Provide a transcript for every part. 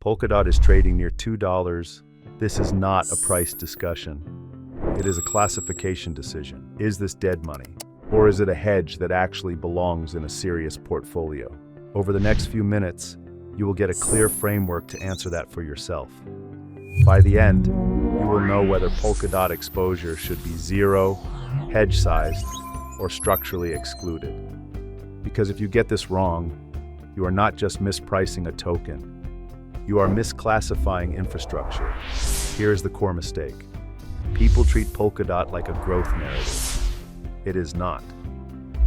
Polkadot is trading near $2. This is not a price discussion. It is a classification decision. Is this dead money? Or is it a hedge that actually belongs in a serious portfolio? Over the next few minutes, you will get a clear framework to answer that for yourself. By the end, you will know whether Polkadot exposure should be zero, hedge-sized, or structurally excluded. Because if you get this wrong, you are not just mispricing a token. You are misclassifying infrastructure. Here's the core mistake. People treat Polkadot like a growth narrative. It is not.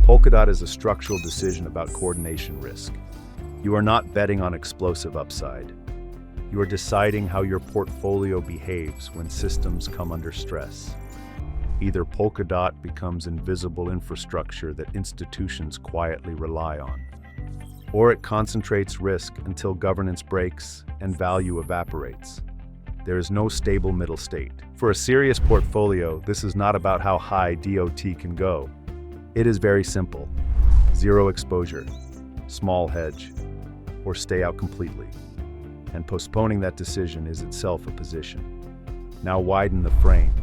Polkadot is a structural decision about coordination risk. You are not betting on explosive upside. You are deciding how your portfolio behaves when systems come under stress. Either Polkadot becomes invisible infrastructure that institutions quietly rely on, or it concentrates risk until governance breaks and value evaporates. There is no stable middle state. For a serious portfolio, this is not about how high DOT can go. It is very simple. Zero exposure, small hedge, or stay out completely. And postponing that decision is itself a position. Now widen the frame.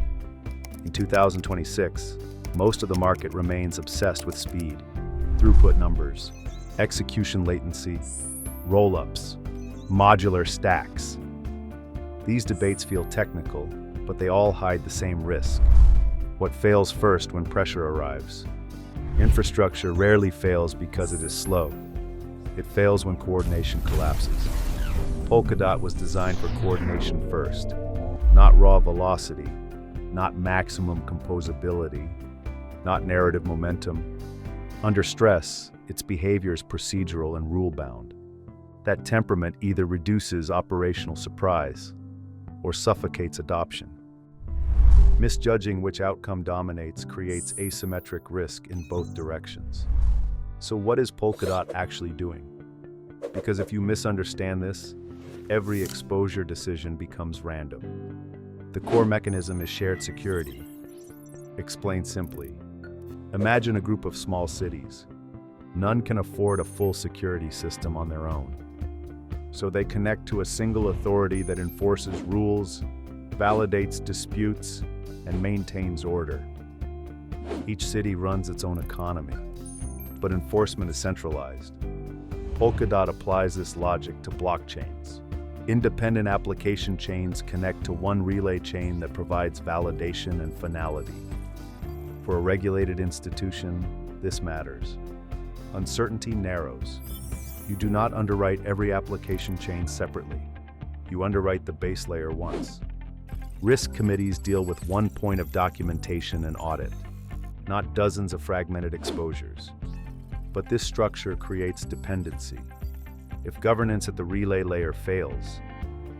In 2026, most of the market remains obsessed with speed, throughput numbers, execution latency, roll-ups, modular stacks. These debates feel technical, but they all hide the same risk. What fails first when pressure arrives? Infrastructure rarely fails because it is slow. It fails when coordination collapses. Polkadot was designed for coordination first, not raw velocity, not maximum composability, not narrative momentum. Under stress, its behavior is procedural and rule-bound. That temperament either reduces operational surprise or suffocates adoption. Misjudging which outcome dominates creates asymmetric risk in both directions. So what is Polkadot actually doing? Because if you misunderstand this, every exposure decision becomes random. The core mechanism is shared security. Explained simply, imagine a group of small cities. None can afford a full security system on their own. So they connect to a single authority that enforces rules, validates disputes, and maintains order. Each city runs its own economy, but enforcement is centralized. Polkadot applies this logic to blockchains. Independent application chains connect to one relay chain that provides validation and finality. For a regulated institution, this matters. Uncertainty narrows. You do not underwrite every application chain separately. You underwrite the base layer once. Risk committees deal with one point of documentation and audit, not dozens of fragmented exposures. But this structure creates dependency. If governance at the relay layer fails,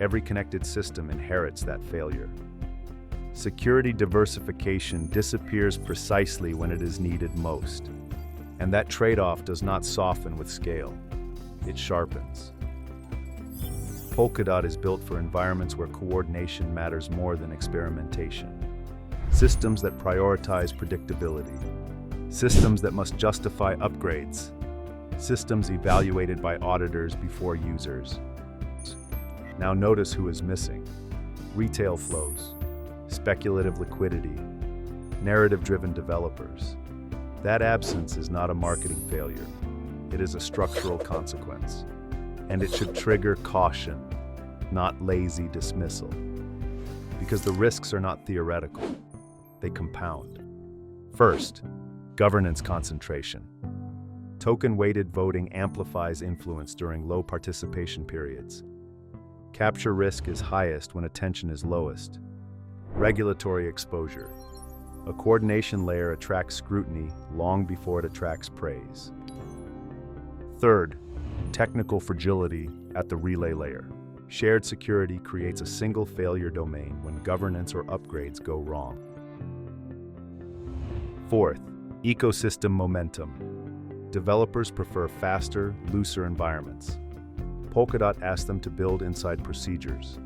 every connected system inherits that failure. Security diversification disappears precisely when it is needed most. And that trade-off does not soften with scale. It sharpens. Polkadot is built for environments where coordination matters more than experimentation. Systems that prioritize predictability. Systems that must justify upgrades. Systems evaluated by auditors before users. Now notice who is missing. Retail flows, speculative liquidity, narrative-driven developers. That absence is not a marketing failure. It is a structural consequence. And it should trigger caution, not lazy dismissal. Because the risks are not theoretical. They compound. First, governance concentration. Token-weighted voting amplifies influence during low participation periods. Capture risk is highest when attention is lowest. Regulatory exposure. A coordination layer attracts scrutiny long before it attracts praise. Third, technical fragility at the relay layer. Shared security creates a single failure domain when governance or upgrades go wrong. Fourth, ecosystem momentum. Developers prefer faster, looser environments. Polkadot asks them to build inside procedures.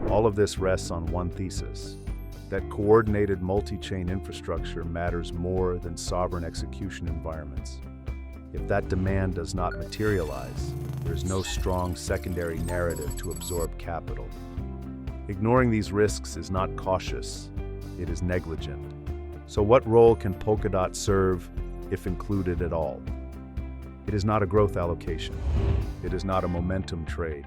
All of this rests on one thesis, that coordinated multi-chain infrastructure matters more than sovereign execution environments. If that demand does not materialize, there's no strong secondary narrative to absorb capital. Ignoring these risks is not cautious, it is negligent. So what role can Polkadot serve, if included at all? It is not a growth allocation. It is not a momentum trade.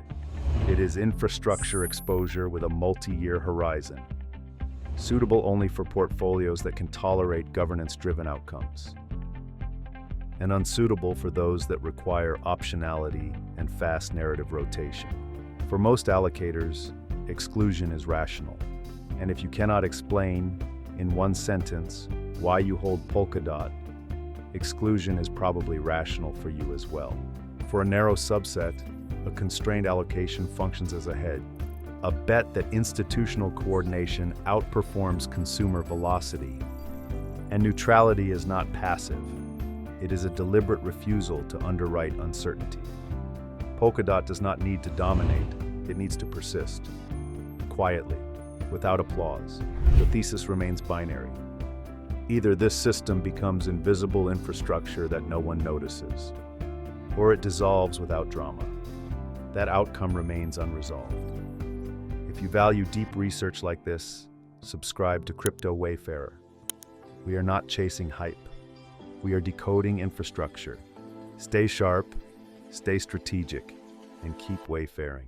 It is infrastructure exposure with a multi-year horizon, suitable only for portfolios that can tolerate governance-driven outcomes, and unsuitable for those that require optionality and fast narrative rotation. For most allocators, exclusion is rational. And if you cannot explain, in one sentence, why you hold Polkadot, exclusion is probably rational for you as well. For a narrow subset, a constrained allocation functions as a hedge, a bet that institutional coordination outperforms consumer velocity. And neutrality is not passive. It is a deliberate refusal to underwrite uncertainty. Polkadot does not need to dominate, it needs to persist. Quietly, without applause, the thesis remains binary. Either this system becomes invisible infrastructure that no one notices, or it dissolves without drama. That outcome remains unresolved. If you value deep research like this, subscribe to Crypto Wayfarer. We are not chasing hype. We are decoding infrastructure. Stay sharp, stay strategic, and keep wayfaring.